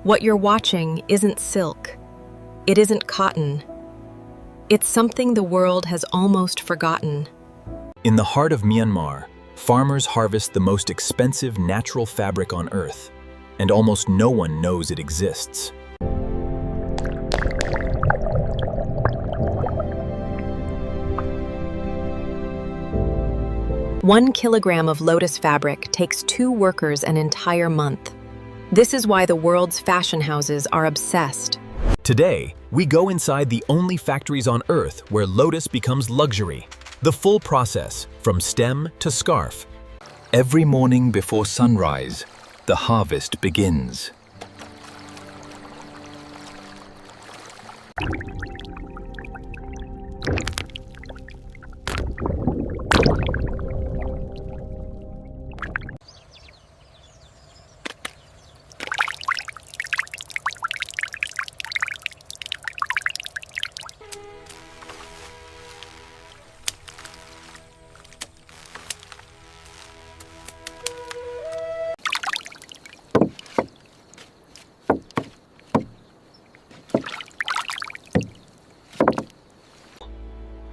What you're watching isn't silk. It isn't cotton. It's something the world has almost forgotten. In the heart of Myanmar, farmers harvest the most expensive natural fabric on earth, and almost no one knows it exists. One kilogram of lotus fabric takes 2 workers an entire month. This is why the world's fashion houses are obsessed. Today, we go inside the only factories on Earth where lotus becomes luxury. The full process, from stem to scarf. Every morning before sunrise, the harvest begins.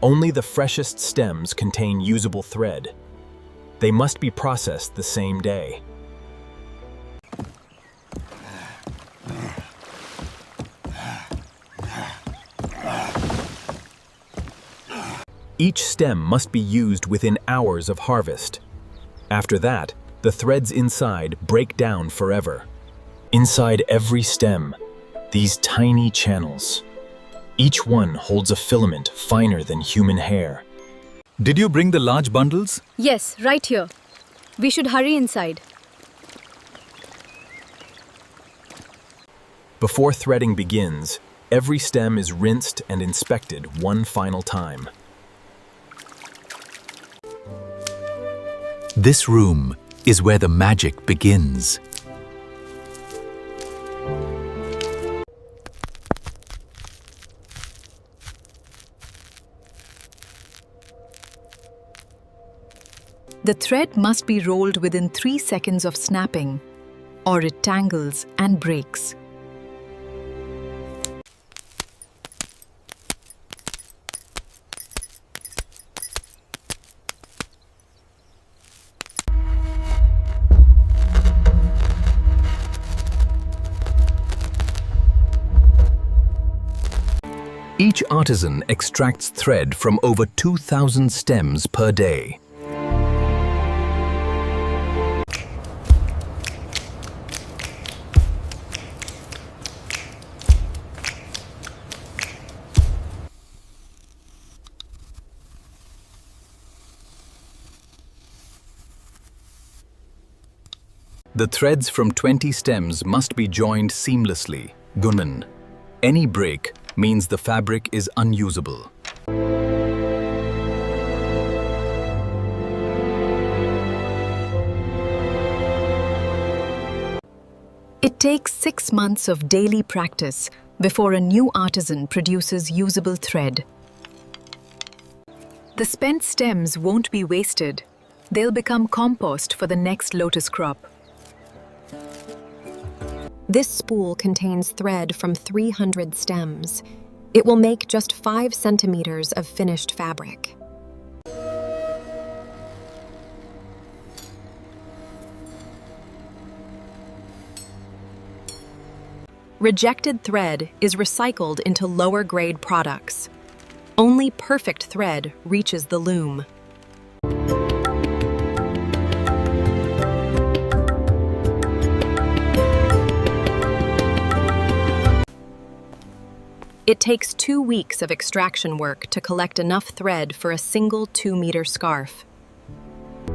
Only the freshest stems contain usable thread. They must be processed the same day. Each stem must be used within hours of harvest. After that, the threads inside break down forever. Inside every stem, these tiny channels. Each one holds a filament finer than human hair. Did you bring the large bundles? Yes, right here. We should hurry inside. Before threading begins, every stem is rinsed and inspected one final time. This room is where the magic begins. The thread must be rolled within 3 seconds of snapping, or it tangles and breaks. Each artisan extracts thread from over 2,000 stems per day. The threads from 20 stems must be joined seamlessly, gunman. Any break means the fabric is unusable. It takes 6 months of daily practice before a new artisan produces usable thread. The spent stems won't be wasted. They'll become compost for the next lotus crop. This spool contains thread from 300 stems. It will make just 5 centimeters of finished fabric. Rejected thread is recycled into lower-grade products. Only perfect thread reaches the loom. It takes 2 weeks of extraction work to collect enough thread for a single 2-meter scarf.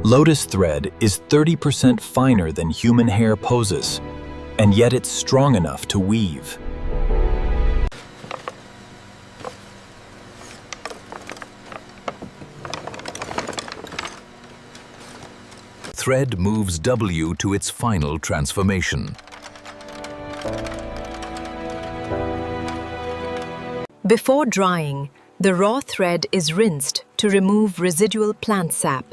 Lotus thread is 30% finer than human hair poses, and yet it's strong enough to weave. Thread moves W to its final transformation. Before drying, the raw thread is rinsed to remove residual plant sap.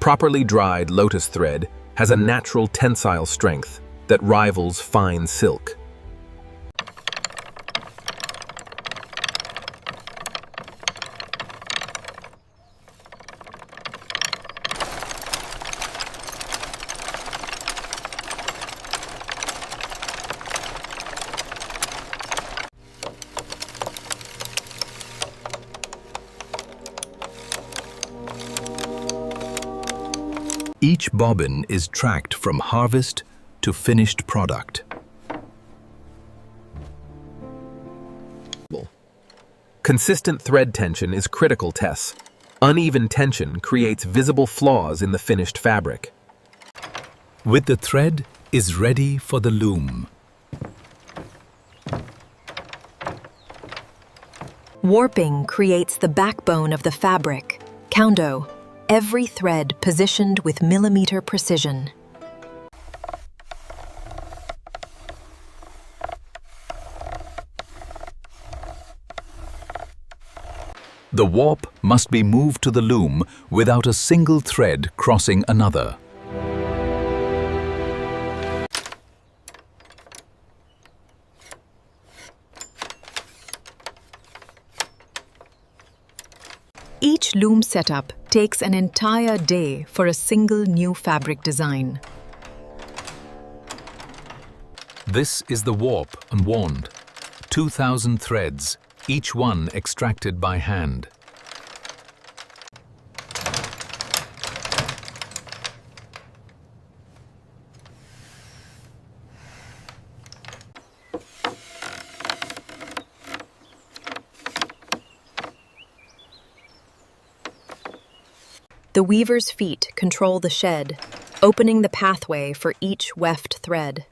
Properly dried lotus thread has a natural tensile strength that rivals fine silk. Each bobbin is tracked from harvest to finished product. Consistent thread tension is critical, Tess. Uneven tension creates visible flaws in the finished fabric. With the thread is ready for the loom. Warping creates the backbone of the fabric, coundo, every thread positioned with millimeter precision. The warp must be moved to the loom without a single thread crossing another. Each loom setup takes an entire day for a single new fabric design. This is the warp and wand. 2,000 threads, each one extracted by hand. The weaver's feet control the shed, opening the pathway for each weft thread.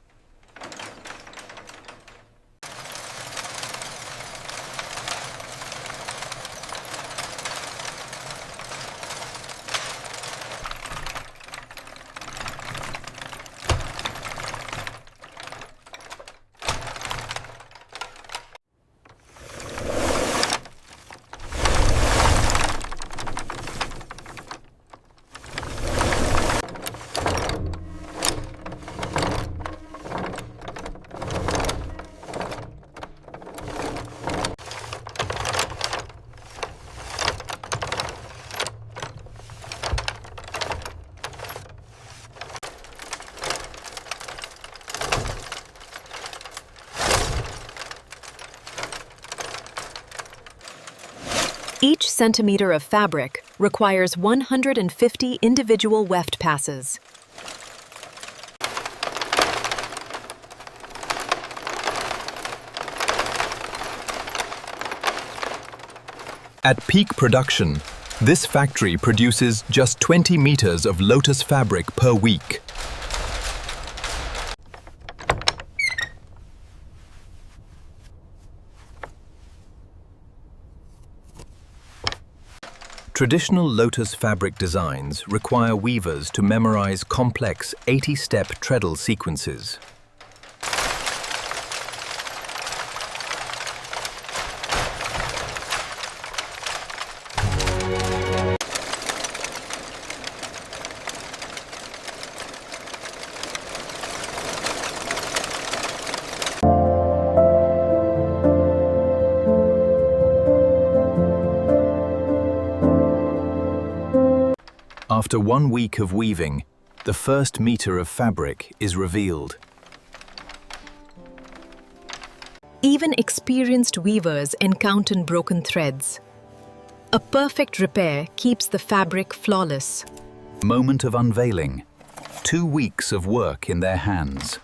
Each centimeter of fabric requires 150 individual weft passes. At peak production, this factory produces just 20 meters of lotus fabric per week. Traditional lotus fabric designs require weavers to memorize complex 80-step treadle sequences. After 1 week of weaving, the first meter of fabric is revealed. Even experienced weavers encounter broken threads. A perfect repair keeps the fabric flawless. Moment of unveiling. 2 weeks of work in their hands.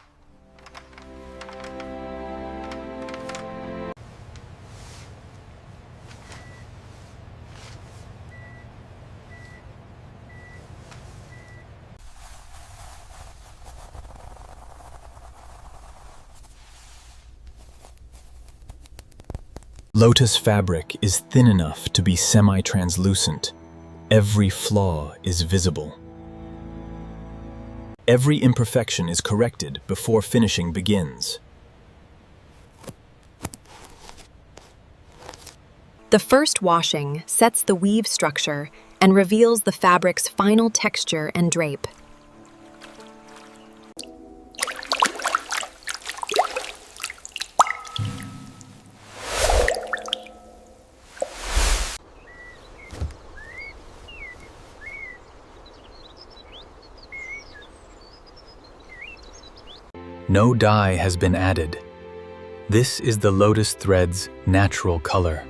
Lotus fabric is thin enough to be semi-translucent. Every flaw is visible. Every imperfection is corrected before finishing begins. The first washing sets the weave structure and reveals the fabric's final texture and drape. No dye has been added. This is the lotus thread's natural color.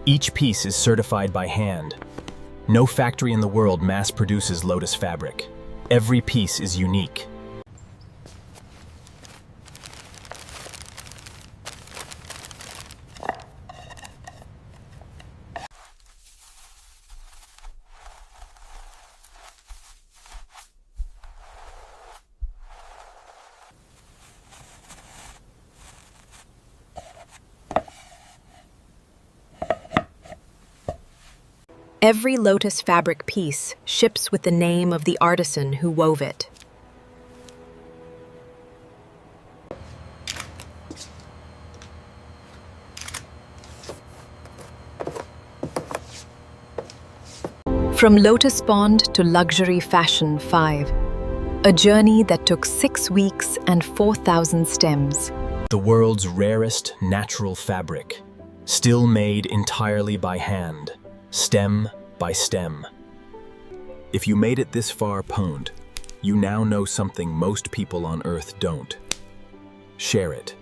Each piece is certified by hand. No factory in the world mass produces lotus fabric. Every piece is unique. Every lotus fabric piece ships with the name of the artisan who wove it. From lotus pond to luxury fashion 5, a journey that took 6 weeks and 4,000 stems. The world's rarest natural fabric, still made entirely by hand, stem by stem. If you made it this far, pwned, you now know something most people on Earth don't. Share it.